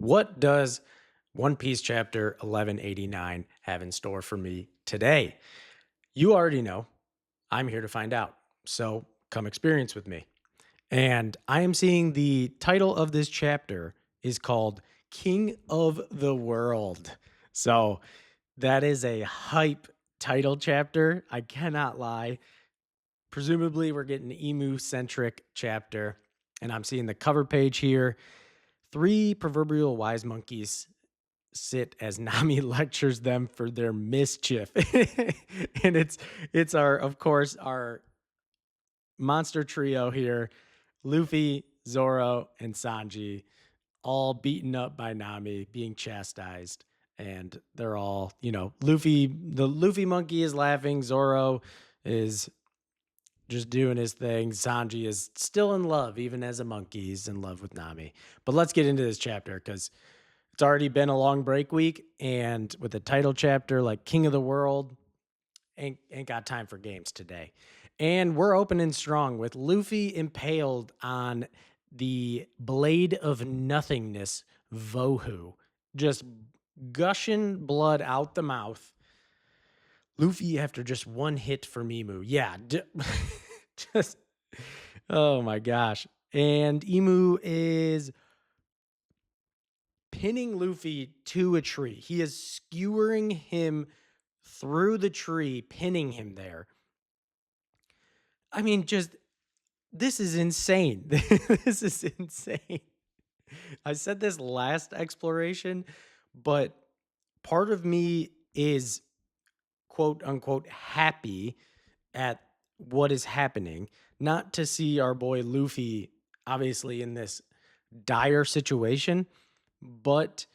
What does One Piece chapter 1189 have in store for me today? You already know. I'm here to find out. So come experience with me. And I am seeing the title of this chapter is called King of the World. So that is a hype title chapter. I cannot lie. Presumably, we're getting an emu centric chapter. And I'm seeing the cover page here. Three proverbial wise monkeys sit as Nami lectures them for their mischief. And it's our of course our monster trio here, Luffy, Zoro, and Sanji, all beaten up by Nami, being chastised. And they're all, the Luffy monkey is laughing, Zoro is just doing his thing. Sanji is still in love, even as a monkey. He's in love with Nami. But let's get into this chapter because it's already been a long break week, and with the title chapter like King of the World, ain't got time for games today. And we're opening strong with Luffy impaled on the blade of nothingness, Vohu, just gushing blood out the mouth. Luffy after just one hit for Mimu. Yeah, just oh my gosh. And Emu is pinning Luffy to a tree. He is skewering him through the tree, pinning him there. I mean, just this is insane. This is insane. I said this last exploration, but part of me is quote unquote happy at what is happening, not to see our boy Luffy obviously in this dire situation, but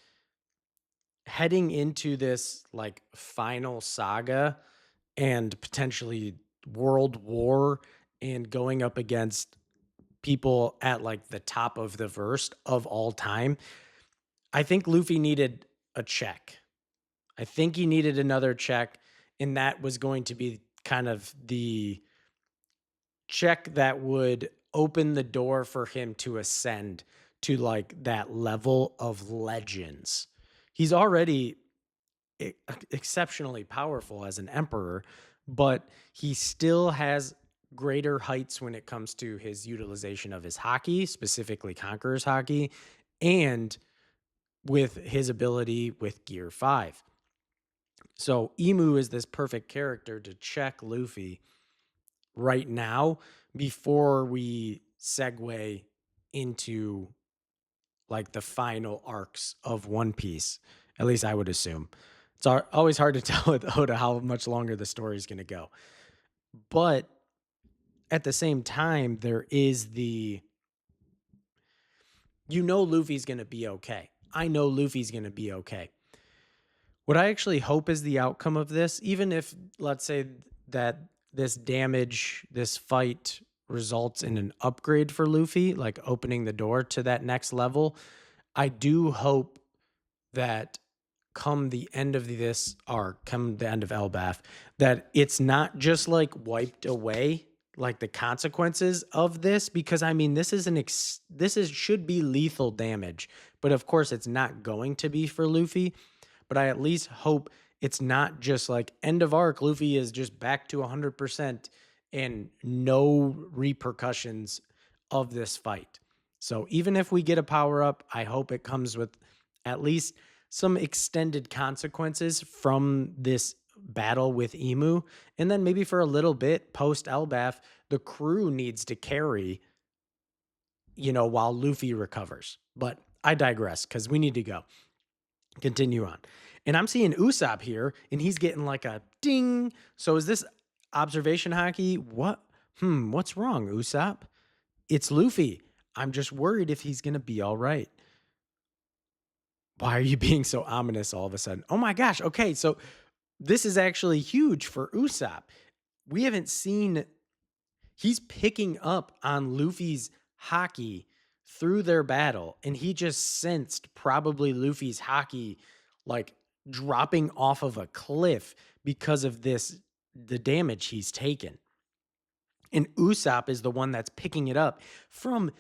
heading into this like final saga and potentially world war and going up against people at like the top of the verse of all time, I think Luffy needed a check. I think he needed another check, and that was going to be kind of the check that would open the door for him to ascend to like that level of legends. He's already exceptionally powerful as an emperor, but he still has greater heights when it comes to his utilization of his haki, specifically Conqueror's haki, and with his ability with Gear 5. So Emu is this perfect character to check Luffy right now before we segue into like the final arcs of One Piece. At least I would assume. It's always hard to tell with Oda how much longer the story is going to go. But at the same time, there is Luffy's going to be okay. I know Luffy's going to be okay. What I actually hope is the outcome of this, even if, let's say, that this fight results in an upgrade for Luffy, like opening the door to that next level, I do hope that come the end of this arc, come the end of Elbaf, that it's not just like wiped away, like the consequences of this, because I mean, should be lethal damage, but of course it's not going to be for Luffy. But I at least hope it's not just like end of arc, Luffy is just back to 100% and no repercussions of this fight. So even if we get a power up, I hope it comes with at least some extended consequences from this battle with Emu. And then maybe for a little bit post Elbaf, the crew needs to carry, while Luffy recovers. But I digress because we need to go. Continue on. And I'm seeing Usopp here, and he's getting like a ding. So is this observation haki? What's wrong, Usopp? It's Luffy. I'm just worried if he's going to be all right. Why are you being so ominous all of a sudden? Oh my gosh. Okay. So this is actually huge for Usopp. We haven't seen, he's picking up on Luffy's haki through their battle, and he just sensed probably Luffy's haki like dropping off of a cliff because of the damage he's taken. And Usopp is the one that's picking it up from,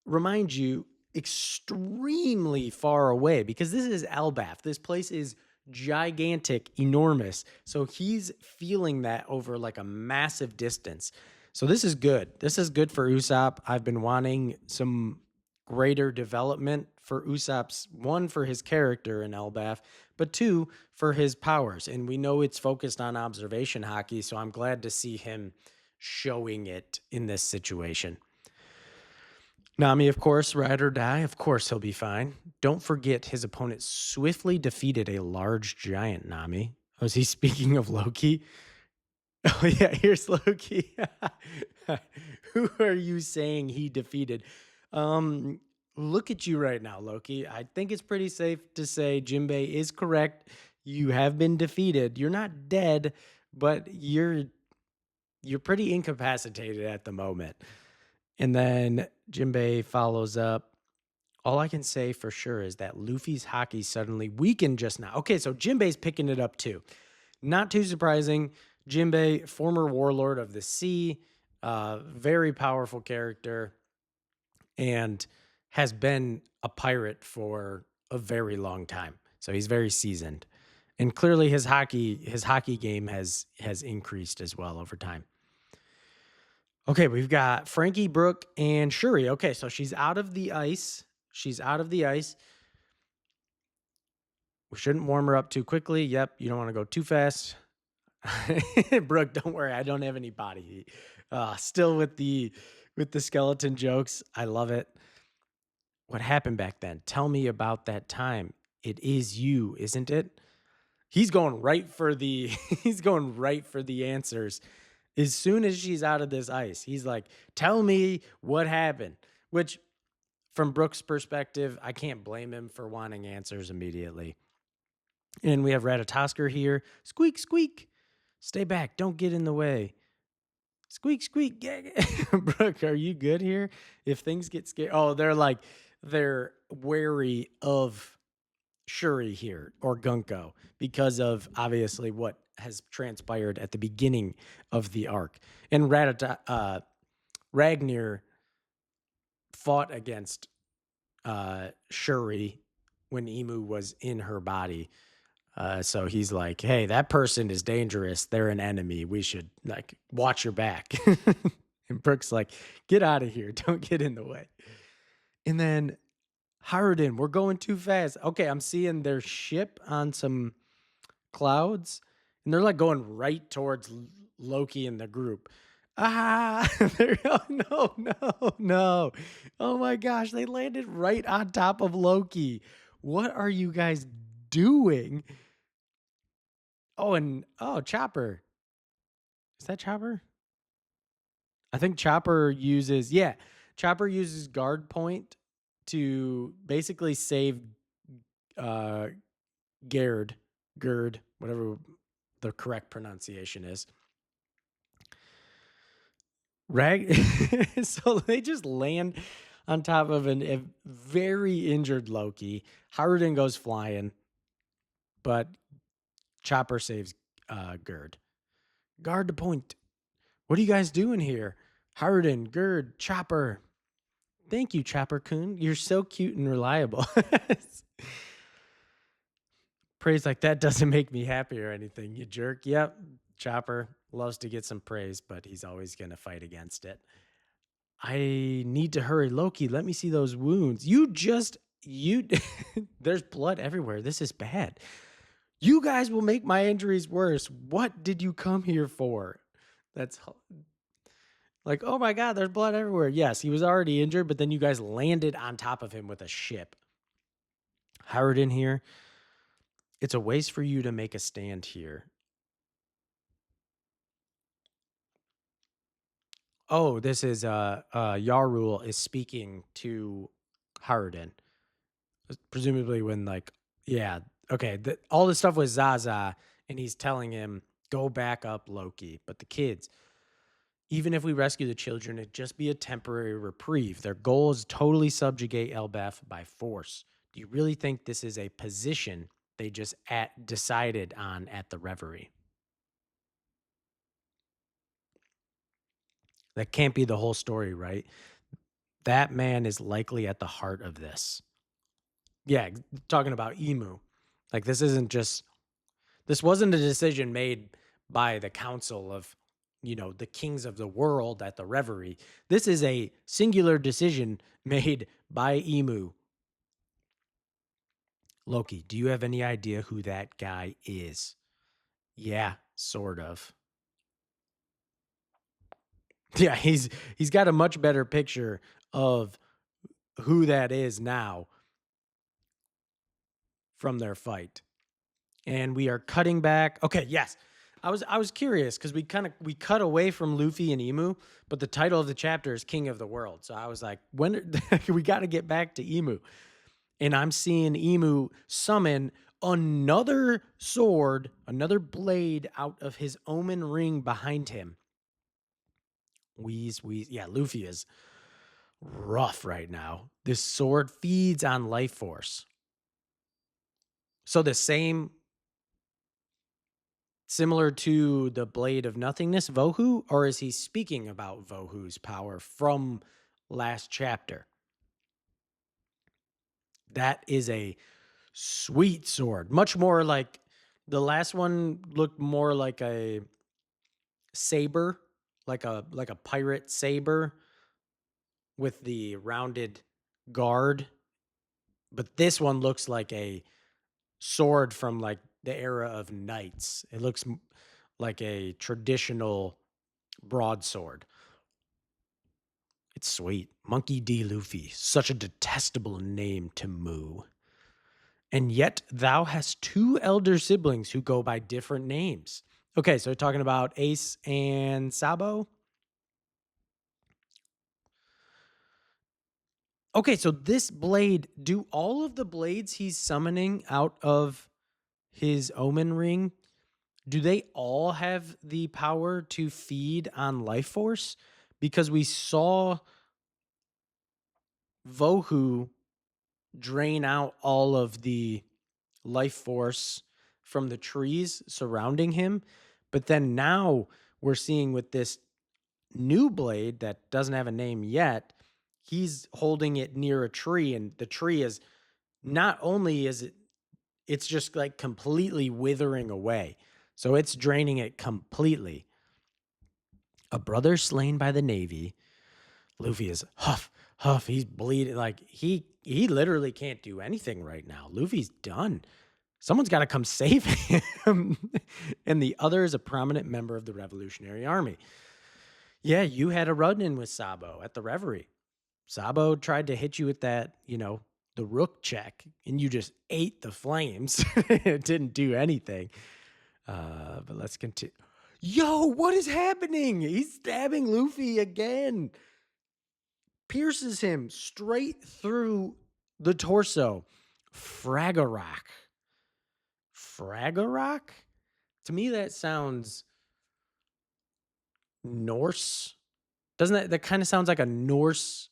remind you, extremely far away because this is Elbaf. This place is gigantic, enormous. So he's feeling that over like a massive distance. So this is good. This is good for Usopp. I've been wanting some greater development for Usopp's, one, for his character in Elbaf, but two, for his powers. And we know it's focused on observation hockey, so I'm glad to see him showing it in this situation. Nami, of course, ride or die. Of course, he'll be fine. Don't forget his opponent swiftly defeated a large giant, Nami. Was he speaking of Loki? Oh, yeah, here's Loki. Who are you saying he defeated? Um, Look at you right now, Loki. I think it's pretty safe to say Jinbei is correct. You have been defeated. You're not dead, but you're pretty incapacitated at the moment. And then Jinbei follows up. All I can say for sure is that Luffy's hockey suddenly weakened just now. Okay, so Jinbei's picking it up too. Not too surprising. Jinbei, former warlord of the sea, very powerful character, and has been a pirate for a very long time. So he's very seasoned. And clearly his hockey game has increased as well over time. Okay, we've got Frankie, Brooke, and Shuri. Okay, so she's out of the ice. She's out of the ice. We shouldn't warm her up too quickly. Yep, you don't want to go too fast. Brooke, don't worry, I don't have any body heat. Still with the skeleton jokes. I love it. What happened back then? Tell me about that time. It is you, isn't it? He's going right for the he's going right for the answers. As soon as she's out of this ice, he's like, "Tell me what happened." Which, from Brooke's perspective, I can't blame him for wanting answers immediately. And we have Ratatosker here. Squeak, squeak. Stay back. Don't get in the way. Squeak, squeak. Brooke, are you good here? If things get scary. Oh, they're wary of Shuri here or Gunko because of obviously what has transpired at the beginning of the arc. And Ragnar fought against Shuri when Emu was in her body. So he's like, hey, that person is dangerous. They're an enemy. We should like watch your back. And Brooke's like, get out of here. Don't get in the way. And then Harden, we're going too fast. Okay, I'm seeing their ship on some clouds, and they're like going right towards Loki and the group. Ah, oh, no, no, no. Oh my gosh, they landed right on top of Loki. What are you guys doing? Oh, and Chopper. Is that Chopper? I think Chopper uses guard point to basically save uh Gerd, whatever the correct pronunciation is. So they just land on top of a very injured Loki. Harden goes flying, but Chopper saves Gerd. Guard the point. What are you guys doing here? Harden, Gerd, Chopper. Thank you, Chopper-kun. You're so cute and reliable. Praise like that doesn't make me happy or anything, you jerk. Yep, Chopper loves to get some praise, but he's always going to fight against it. I need to hurry. Loki, let me see those wounds. There's blood everywhere. This is bad. You guys will make my injuries worse. What did you come here for? That's like, oh my God, there's blood everywhere. Yes, he was already injured, but then you guys landed on top of him with a ship. Howard in here. It's a waste for you to make a stand here. Oh, this is Yarul is speaking to Harden. Presumably when okay, all this stuff with Zaza, and he's telling him, go back up, Loki. But the kids, even if we rescue the children, it'd just be a temporary reprieve. Their goal is totally subjugate Elbaf by force. Do you really think this is a position they just decided on at the Reverie? That can't be the whole story, right? That man is likely at the heart of this. Yeah, talking about Emu. Like this wasn't a decision made by the council of, the kings of the world at the Reverie. This is a singular decision made by Emu. Loki, do you have any idea who that guy is? Yeah, sort of. Yeah, he's got a much better picture of who that is now from their fight. And we are cutting back. Okay, yes. I was curious because we cut away from Luffy and Emu, but the title of the chapter is King of the World. So I was like, we got to get back to Emu. And I'm seeing Emu summon another sword, another blade out of his omen ring behind him. Wheeze, wheeze. Yeah, Luffy is rough right now. This sword feeds on life force. So the same, similar to the Blade of Nothingness, Vohu, or is he speaking about Vohu's power from last chapter? That is a sweet sword. Much more like the last one looked more like a saber, like a pirate saber with the rounded guard. But this one looks like a sword from like the era of knights. It looks like a traditional broadsword. It's sweet. Monkey D. Luffy. Such a detestable name to Moo. And yet thou hast two elder siblings who go by different names. Okay, so talking about Ace and Sabo. Okay, so this blade, do all of the blades he's summoning out of his omen ring, do they all have the power to feed on life force? Because we saw Vohu drain out all of the life force from the trees surrounding him. But then now we're seeing with this new blade that doesn't have a name yet, he's holding it near a tree, and the tree is not only is it's just like completely withering away. So it's draining it completely. A brother slain by the Navy. Luffy is huff, huff. He's bleeding. Like he literally can't do anything right now. Luffy's done. Someone's got to come save him. And the other is a prominent member of the Revolutionary Army. Yeah, you had a run in with Sabo at the Reverie. Sabo tried to hit you with that, the rook check, and you just ate the flames. It didn't do anything. But let's continue. Yo, what is happening? He's stabbing Luffy again. Pierces him straight through the torso. Fragorock. Fragorock? To me, that sounds Norse. Doesn't that kind of sounds like a Norse?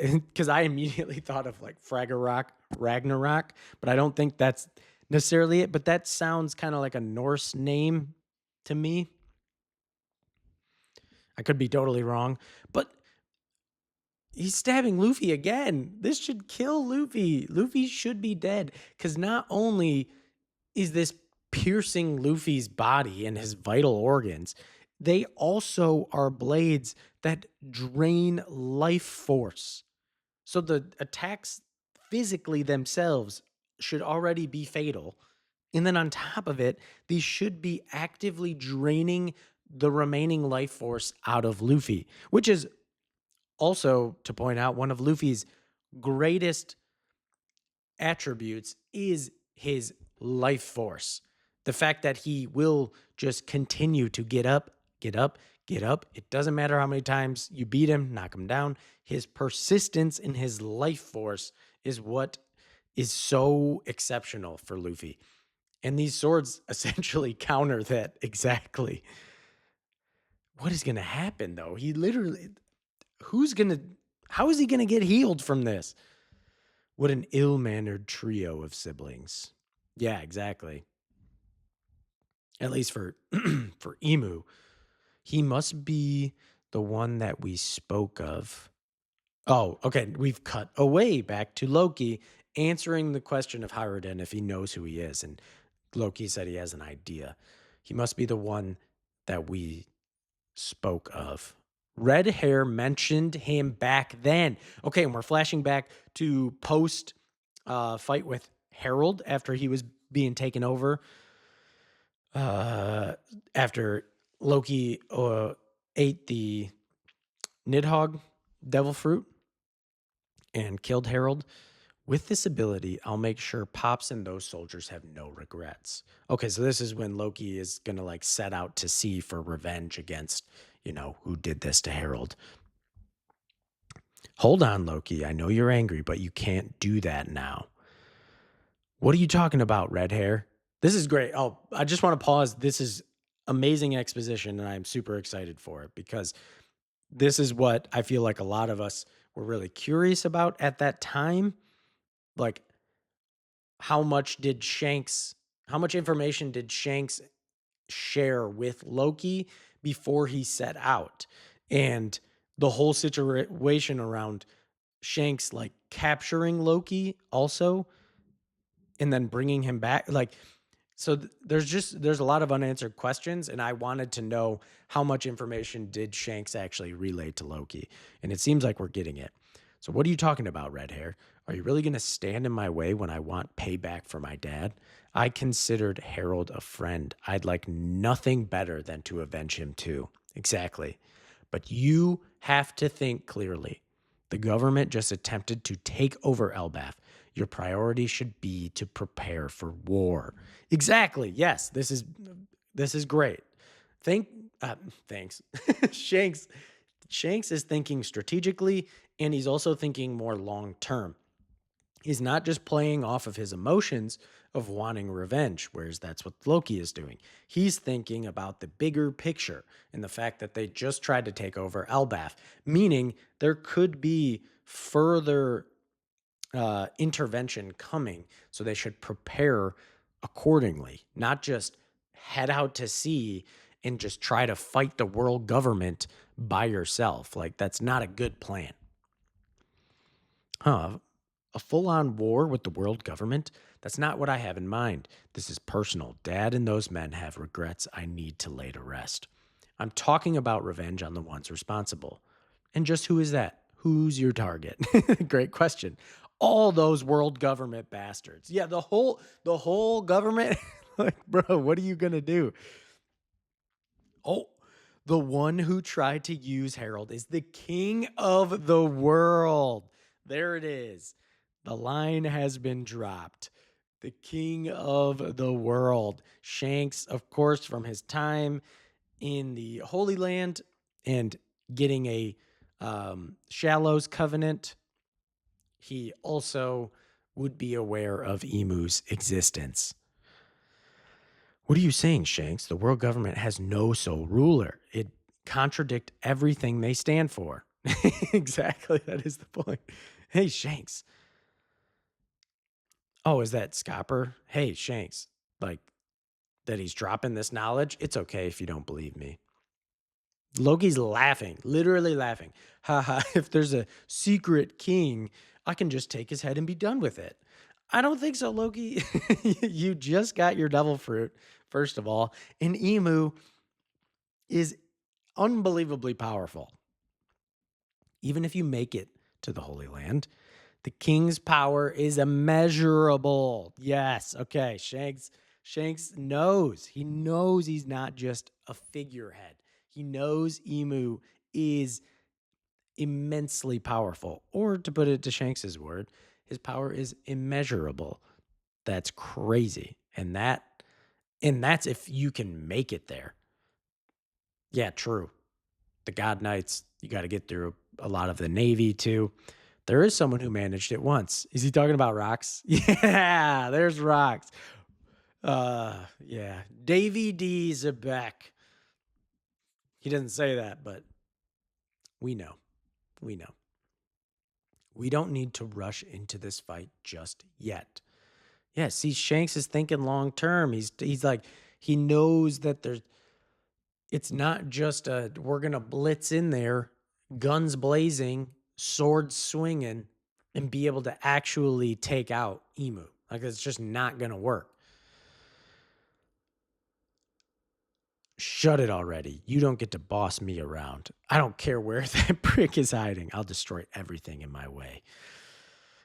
Because I immediately thought of like Fragorock, Ragnarok, but I don't think that's necessarily it. But that sounds kind of like a Norse name to me. I could be totally wrong, but he's stabbing Luffy again. This should kill Luffy. Luffy should be dead because not only is this piercing Luffy's body and his vital organs, they also are blades that drain life force. So the attacks physically themselves should already be fatal. And then on top of it, these should be actively draining the remaining life force out of Luffy, which is also, to point out, one of Luffy's greatest attributes is his life force. The fact that he will just continue to get up, get up, get up. It doesn't matter how many times you beat him, knock him down. His persistence in his life force is what is so exceptional for Luffy. And these swords essentially counter that exactly. What is going to happen though? He literally, how is he going to get healed from this? What an ill-mannered trio of siblings. Yeah, exactly. At least for for Emu, he must be the one that we spoke of Oh, okay. We've cut away back to Loki answering the question of Hiruden if he knows who he is. And Loki said he has an idea. He must be the one that we spoke of. Red hair mentioned him back then. Okay, and we're flashing back to post fight with Harold after he was being taken over. After Loki ate the Nidhogg devil fruit and killed Harold. With this ability, I'll make sure Pops and those soldiers have no regrets. Okay, so this is when Loki is going to like set out to sea for revenge against, who did this to Harold. Hold on, Loki. I know you're angry, but you can't do that now. What are you talking about, red hair? This is great. Oh, I just want to pause. This is amazing exposition, and I'm super excited for it because this is what I feel like a lot of us were really curious about at that time. Like, how much information did Shanks share with Loki before he set out? And the whole situation around Shanks like capturing Loki also and then bringing him back, like, so there's a lot of unanswered questions, and I wanted to know how much information did Shanks actually relay to Loki, and it seems like we're getting it. So what are you talking about, red hair? Are you really going to stand in my way when I want payback for my dad? I considered Harold a friend. I'd like nothing better than to avenge him too. Exactly. But you have to think clearly. The government just attempted to take over Elbaf. Your priority should be to prepare for war. Exactly. Yes, this is great. Thanks. Shanks Shanks is thinking strategically, and he's also thinking more long term. He's not just playing off of his emotions of wanting revenge, whereas that's what Loki is doing. He's thinking about the bigger picture and the fact that they just tried to take over Elbaf, meaning there could be further intervention coming. So they should prepare accordingly, not just head out to sea and just try to fight the world government by yourself. Like, that's not a good plan. Huh? A full on war with the world government? That's not what I have in mind. This is personal. Dad and those men have regrets I need to lay to rest. I'm talking about revenge on the ones responsible. And just who is that? Who's your target? Great question. All those world government bastards. Yeah, the whole government. Like, bro, what are you gonna do? Oh, the one who tried to use Harold is the king of the world. There it is. The line has been dropped. The king of the world. Shanks, of course, from his time in the Holy Land and getting a Shallows covenant, he also would be aware of Emu's existence. What are you saying, Shanks? The world government has no sole ruler. It contradict everything they stand for. Exactly. That is the point. Hey, Shanks. Oh, is that Scopper? Hey, Shanks. Like, that he's dropping this knowledge? It's okay if you don't believe me. Loki's laughing, literally laughing. Haha, if there's a secret king, I can just take his head and be done with it. I don't think so, Loki. You just got your devil fruit, first of all, and Emu is unbelievably powerful. Even if you make it to the Holy Land, the king's power is immeasurable. Yes, okay. Shanks knows. He knows he's not just a figurehead. He knows Emu is immensely powerful. Or to put it to Shanks's word, his power is immeasurable. That's crazy. And that's if you can make it there. Yeah, true. The God Knights, you got to get through a lot of the Navy too. There is someone who managed it once. Is he talking about Rocks? Yeah, there's Rocks. Yeah. Davy D. Zebek. He doesn't say that, but we know. We know. We don't need to rush into this fight just yet. Yeah, see, Shanks is thinking long term. He's like, he knows that it's not just we're gonna blitz in there, guns blazing, sword swinging and be able to actually take out Emu. Like, it's just not going to work. Shut it already. You don't get to boss me around. I don't care where that prick is hiding. I'll destroy everything in my way.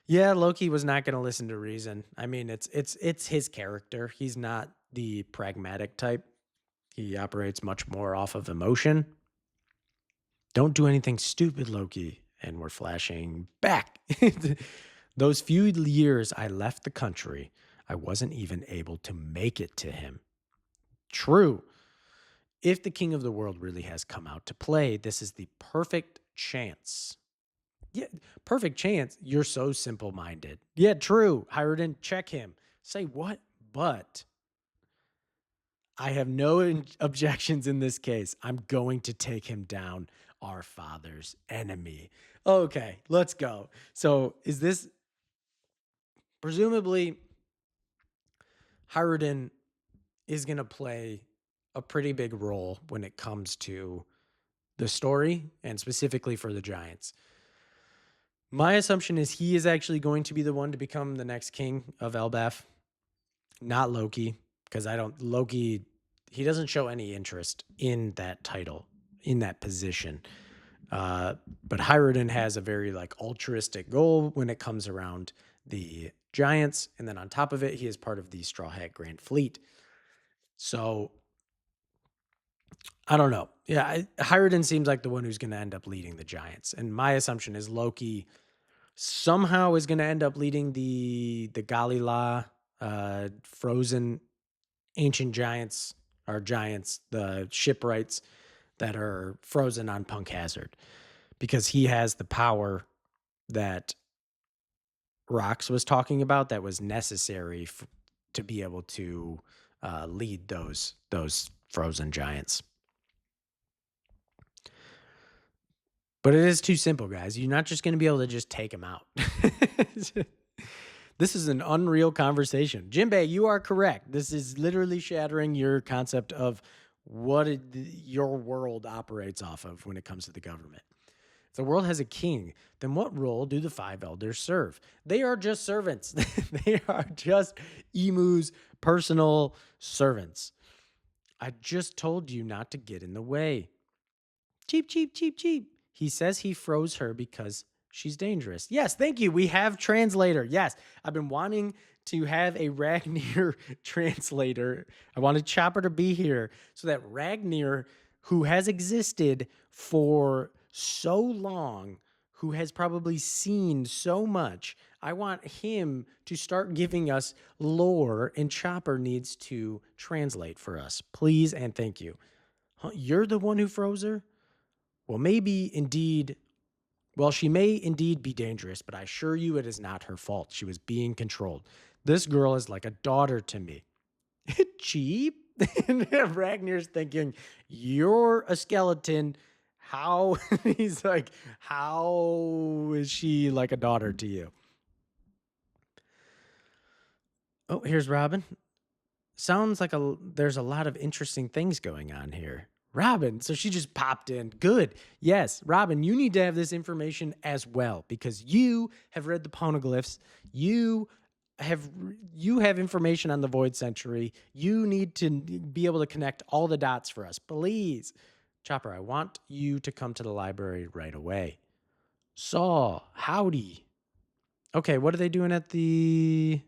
Yeah, Loki was not going to listen to reason. I mean, it's his character. He's not the pragmatic type. He operates much more off of emotion. Don't do anything stupid, Loki. And we're flashing back. Those few years I left the country, I wasn't even able to make it to him. True. If the king of the world really has come out to play, this is the perfect chance. Yeah, perfect chance. You're so simple minded. Yeah, true. Hiruden, check him. Say what? But I have no objections in this case. I'm going to take him down, our father's enemy. Okay, let's go. So, is this presumably Hiruden is going to play a pretty big role when it comes to the story and specifically for the Giants. My assumption is he is actually going to be the one to become the next king of Elbaf, not Loki, because Loki, he doesn't show any interest in that title, in that position. But Hiruden has a very like altruistic goal when it comes around the Giants. And then on top of it, he is part of the Straw Hat Grand Fleet. So I don't know. Yeah, Hiruden seems like the one who's going to end up leading the Giants. And my assumption is Loki somehow is going to end up leading the Galila frozen ancient giants or giants, the shipwrights that are frozen on Punk Hazard, because he has the power that Rox was talking about that was necessary to be able to lead those frozen giants. But it is too simple, guys. You're not just going to be able to just take them out. This is an unreal conversation. Jinbei, you are correct. This is literally shattering your concept of what your world operates off of when it comes to the government. If the world has a king, then what role do the five elders serve? They are just servants. They are just Emu's personal servants. I just told you not to get in the way. Cheap, cheap, cheap, cheap. He says he froze her because she's dangerous. Yes, thank you. We have translator. Yes, I've been wanting to have a Ragnir translator. I wanted Chopper to be here so that Ragnir, who has existed for so long, who has probably seen so much, I want him to start giving us lore, and Chopper needs to translate for us. Please and thank you. Huh, you're the one who froze her? Well, maybe indeed. Well, she may indeed be dangerous, but I assure you it is not her fault. She was being controlled. This girl is like a daughter to me. Cheap? And Ragnar's thinking, you're a skeleton. How? He's like, how is she like a daughter to you? Oh, here's Robin. Sounds like there's a lot of interesting things going on here. Robin, so she just popped in. Good. Yes, Robin, you need to have this information as well because you have read the poneglyphs. You have information on the Void Century. You need to be able to connect all the dots for us. Please. Chopper, I want you to come to the library right away. Saw, howdy. Okay, what are they doing at the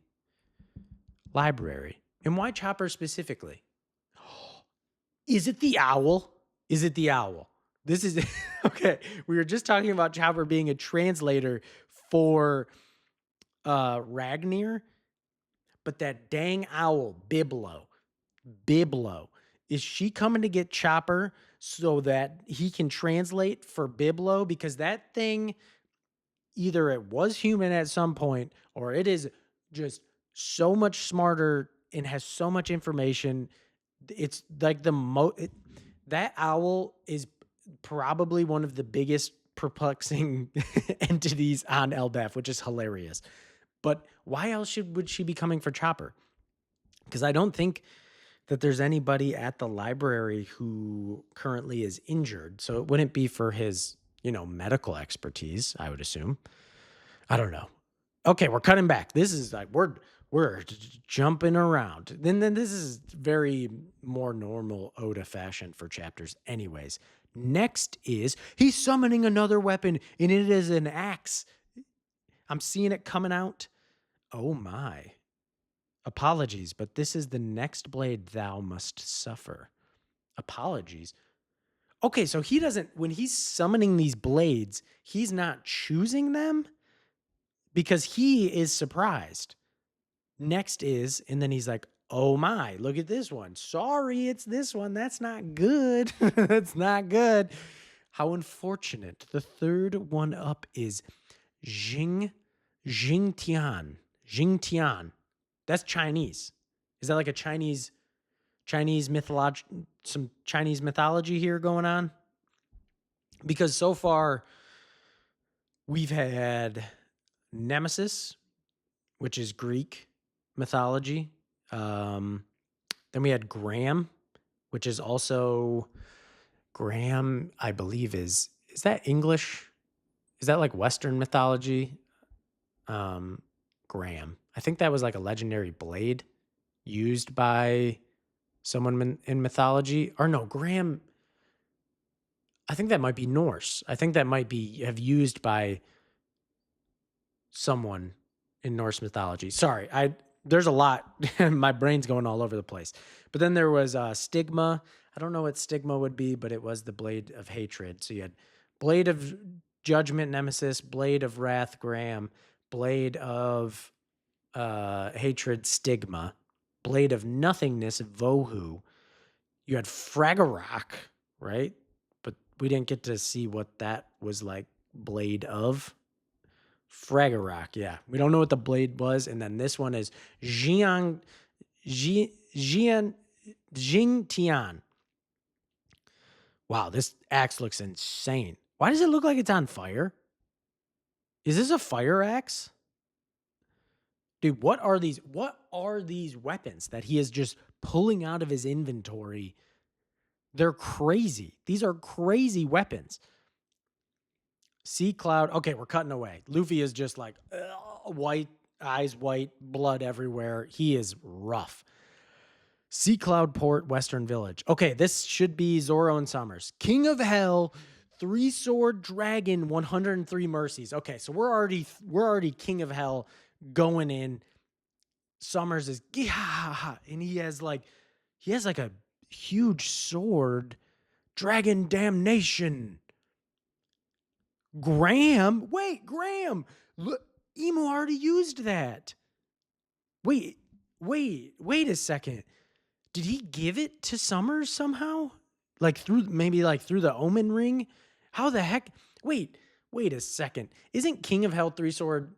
library? And why Chopper specifically? Is it the owl? Is it the owl? This is okay. We were just talking about Chopper being a translator for Ragnir, but that dang owl, Biblo, is she coming to get Chopper so that he can translate for Biblo? Because that thing, either it was human at some point or it is just so much smarter and has so much information. It's like that owl is probably one of the biggest perplexing entities on Elbaf, which is hilarious. But why else would she be coming for Chopper? Because I don't think that there's anybody at the library who currently is injured. So it wouldn't be for his medical expertise, I would assume. I don't know. Okay, we're cutting back. This is like we're jumping around. Then this is very more normal Oda fashion for chapters anyways. Next is he's summoning another weapon and it is an axe. I'm seeing it coming out. Oh my. Apologies, but this is the next blade thou must suffer. Apologies. Okay, so he doesn't, when he's summoning these blades, he's not choosing them because he is surprised. Next is, and then he's like, oh my, look at this one. Sorry, it's this one. That's not good. That's not good. How unfortunate. The third one up is Jingtian. Jingtian. That's Chinese. Is that like a Chinese mythology, some Chinese mythology here going on? Because so far we've had Nemesis, which is Greek mythology. Then we had Graham, which is also Graham, I believe is that English? Is that like Western mythology? Graham. I think that was like a legendary blade used by someone in mythology. Or no, Graham. I think that might be Norse. I think that might be have used by someone in Norse mythology. Sorry, there's a lot. My brain's going all over the place. But then there was Stigma. I don't know what Stigma would be, but it was the blade of hatred. So you had blade of judgment, Nemesis, blade of wrath, Graham, blade of hatred, Stigma, blade of nothingness, Vohu. You had Fragorok, right? But we didn't get to see what that was like. Blade of Fragorok, yeah. We don't know what the blade was. And then this one is Jingtian. Wow, this axe looks insane. Why does it look like it's on fire? Is this a fire axe? Dude, what are these weapons that he is just pulling out of his inventory? They're crazy. These are crazy weapons. Sea Cloud. Okay, we're cutting away. Luffy is just like white, eyes white, blood everywhere. He is rough. Sea Cloud Port, Western Village. Okay, this should be Zoro and Summers. King of Hell, 3-sword dragon, 103 mercies. Okay, so we're already King of Hell going in. Summers is and he has like a huge sword. Dragon damnation. Graham? Wait, Graham. Look, Emu already used that. Wait a second. Did he give it to Summers somehow? Like through the Omen Ring? How the heck? Wait a second. Isn't King of Hell 3-sword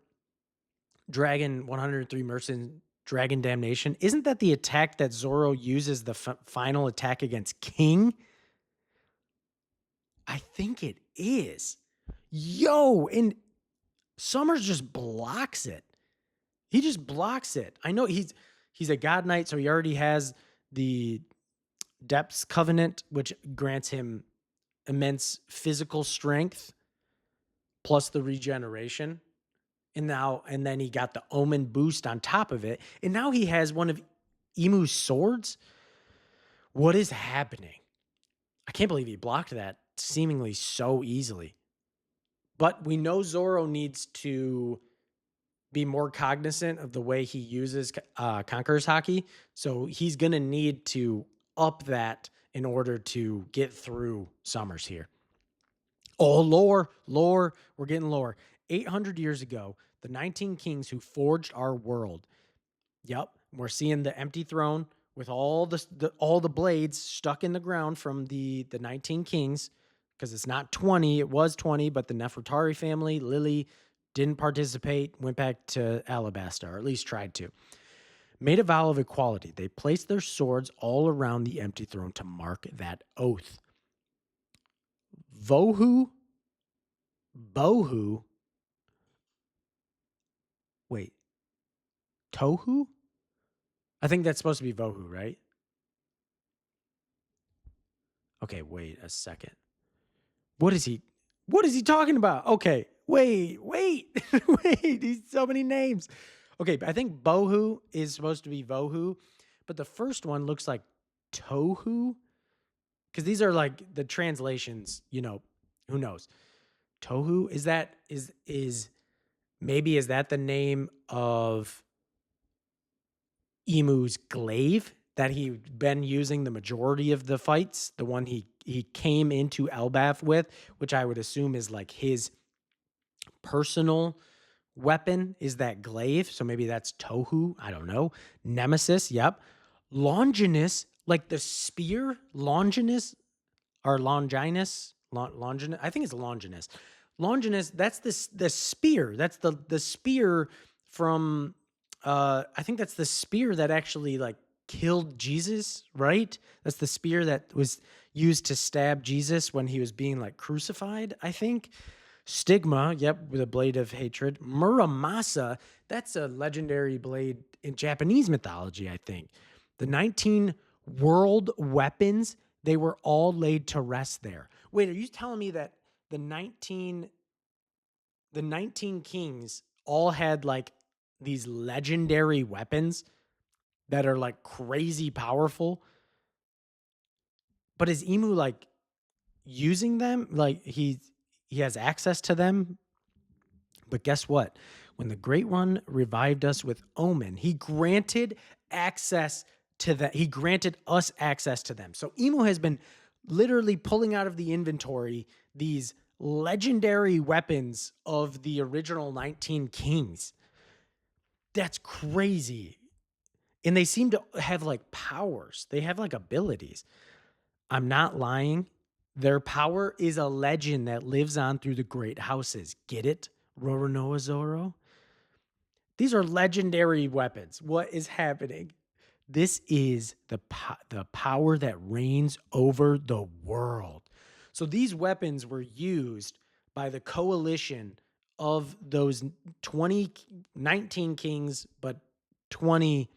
Dragon 103 Merchant Dragon Damnation? Isn't that the attack that Zoro uses the final attack against King? I think it is. Yo, and Summers just blocks it. He just blocks it. I know he's a God Knight, so he already has the Depths Covenant, which grants him immense physical strength plus the regeneration. And then he got the Omen boost on top of it. And now he has one of Emu's swords. What is happening? I can't believe he blocked that seemingly so easily. But we know Zoro needs to be more cognizant of the way he uses Conqueror's Haki. So he's going to need to up that in order to get through Summers here. Oh, lore. We're getting lore. 800 years ago, the 19 kings who forged our world. Yep, we're seeing the empty throne with all the blades stuck in the ground from the 19 kings, because it's not 20, it was 20, but the Nefertari family, Lily, didn't participate, went back to Alabasta, or at least tried to. Made a vow of equality. They placed their swords all around the empty throne to mark that oath. Bohu? Wait. Tohu? I think that's supposed to be Vohu, right? Okay, wait a second. What is he? What is he talking about? Okay, wait, wait. These so many names. Okay, but I think Bohu is supposed to be Vohu, but the first one looks like Tohu because these are like the translations. Who knows? Tohu is maybe is that the name of Emu's glaive that he'd been using the majority of the fights, the one he came into Elbaf with, which I would assume is like his personal weapon is that glaive. So maybe that's Tohu. I don't know. Nemesis. Yep. Longinus, like the spear. Longinus or Longinus. Longinus. I think it's Longinus. Longinus. That's the spear. That's the spear from. I think that's the spear that actually like killed Jesus. Right. That's the spear that was used to stab Jesus when he was being like crucified. I think. Stigma, yep, with a blade of hatred. Muramasa, that's a legendary blade in Japanese mythology, I think. The 19 world weapons, they were all laid to rest there. Wait, are you telling me that the 19 the 19 kings all had like these legendary weapons that are like crazy powerful? But is Emu like using them? Like he has access to them. But guess what? When the Great One revived us with Omen, he granted access to that. He granted us access to them. So Emo has been literally pulling out of the inventory these legendary weapons of the original 19 kings. That's crazy. And they seem to have like powers. They have like abilities. I'm not lying. Their power is a legend that lives on through the great houses. Get it? Roronoa Zoro? These are legendary weapons. What is happening? This is the power that reigns over the world. So these weapons were used by the coalition of those 19 kings, but 20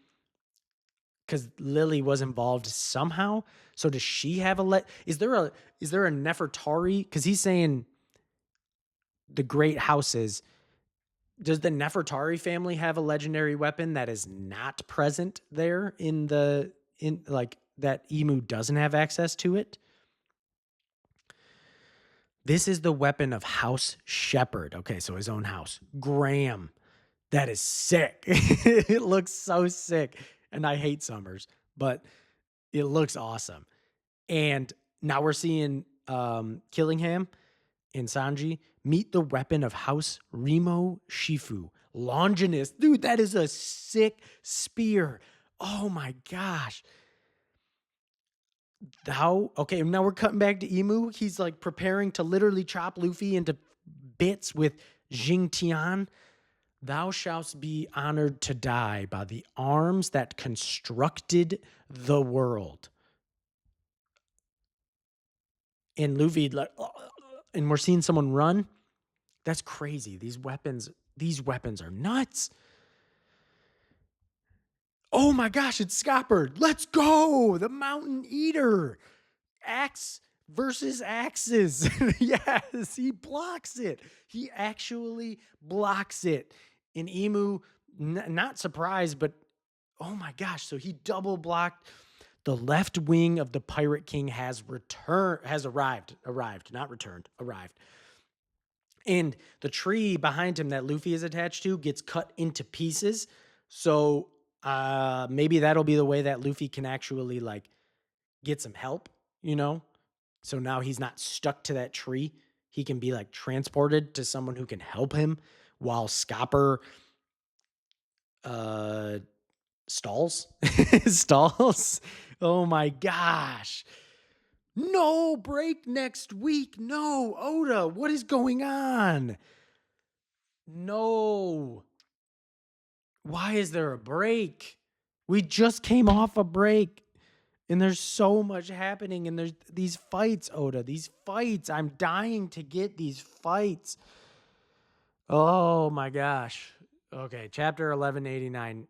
because Lily was involved somehow. So does she have is there a Nefertari? Because he's saying the great houses. Does the Nefertari family have a legendary weapon that is not present there in like that Emu doesn't have access to it? This is the weapon of House Shepherd. Okay, so his own house. Graham. That is sick. It looks so sick. And I hate Summers, but it looks awesome. And now we're seeing Killingham and Sanji meet the weapon of House Remo Shifu. Longinus. Dude, that is a sick spear. Oh my gosh. Okay, now we're cutting back to Emu. He's like preparing to literally chop Luffy into bits with Jing Tian. Thou shalt be honored to die by the arms that constructed the world. And Luffy, like, and we're seeing someone run. That's crazy. These weapons are nuts. Oh my gosh, it's Scopper. Let's go. The Mountain Eater. Axe versus axes. Yes, he blocks it. He actually blocks it. And Emu, not surprised, but oh my gosh. So he double blocked. The left wing of the Pirate King has arrived, not returned, arrived. And the tree behind him that Luffy is attached to gets cut into pieces. So maybe that'll be the way that Luffy can actually like get some help, you know? So now he's not stuck to that tree. He can be like transported to someone who can help him while Scopper stalls. Stalls. Oh my gosh. No break next week. No, Oda, what is going on? No. Why is there a break? We just came off a break. And there's so much happening. And there's these fights, Oda. These fights. I'm dying to get these fights. Oh my gosh. Okay, chapter 1189.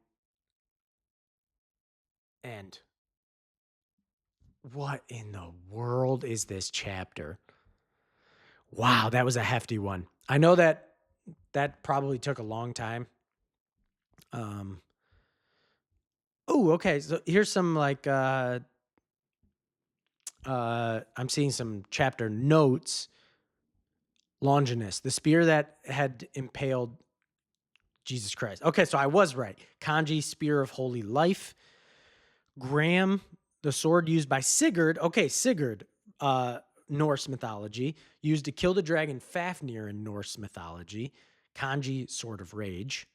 End. What in the world is this chapter? Wow, that was a hefty one. I know that that probably took a long time. Um, oh, okay. So here's some like I'm seeing some chapter notes. Longinus, the spear that had impaled Jesus Christ. Okay, so I was right. Kanji, spear of holy life. Graham, the sword used by Sigurd. Okay, Sigurd, uh, Norse mythology, used to kill the dragon Fafnir in Norse mythology. Kanji, sword of rage.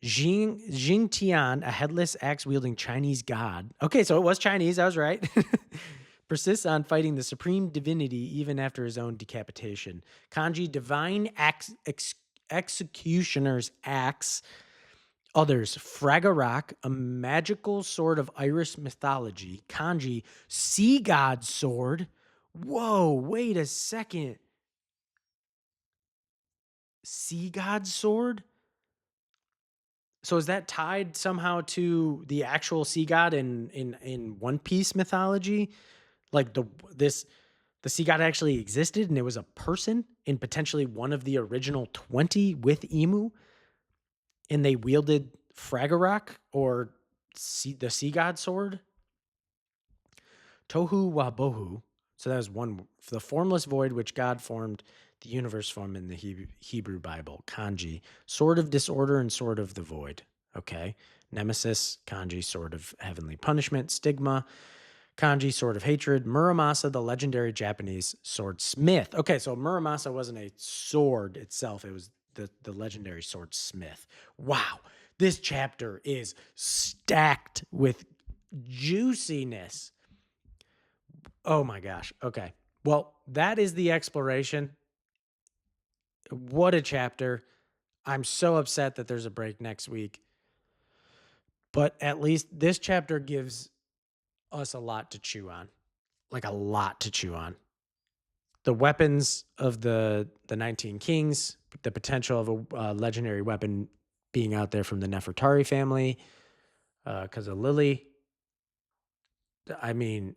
Jing Tian, a headless axe wielding Chinese god. Okay, so it was Chinese. I was right. Persists on fighting the supreme divinity even after his own decapitation. Kanji, divine executioner's axe. Others, Fragarak, a magical sword of Irish mythology. Kanji, sea god sword. Whoa, wait a second. Sea god sword? So is that tied somehow to the actual sea god in One Piece mythology? Like this the sea god actually existed and it was a person and potentially one of the original 20 with Emu, and they wielded Fragarak or the sea god sword? Tohu Wabohu. So that was one. The formless void which God formed the universe from in the Hebrew Bible. Kanji, sword of disorder and sword of the void. Okay. Nemesis, kanji, sword of heavenly punishment. Stigma, kanji, sword of hatred. Muramasa, the legendary Japanese swordsmith. Okay, so Muramasa wasn't a sword itself, it was the legendary swordsmith. Wow. This chapter is stacked with juiciness. Oh my gosh. Okay. Well, that is the exploration. What a chapter. I'm so upset that there's a break next week. But at least this chapter gives us a lot to chew on. Like a lot to chew on. The weapons of the 19 Kings, the potential of a legendary weapon being out there from the Nefertari family because of Lily. I mean,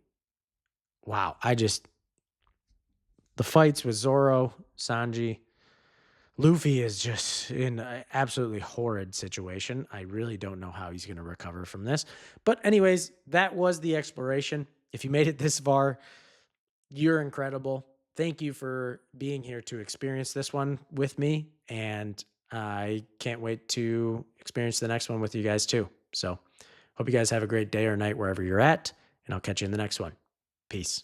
wow. The fights with Zoro, Sanji, Luffy is just in an absolutely horrid situation. I really don't know how he's going to recover from this. But, anyways, that was the exploration. If you made it this far, you're incredible. Thank you for being here to experience this one with me. And I can't wait to experience the next one with you guys too. So, hope you guys have a great day or night wherever you're at. And I'll catch you in the next one. Peace.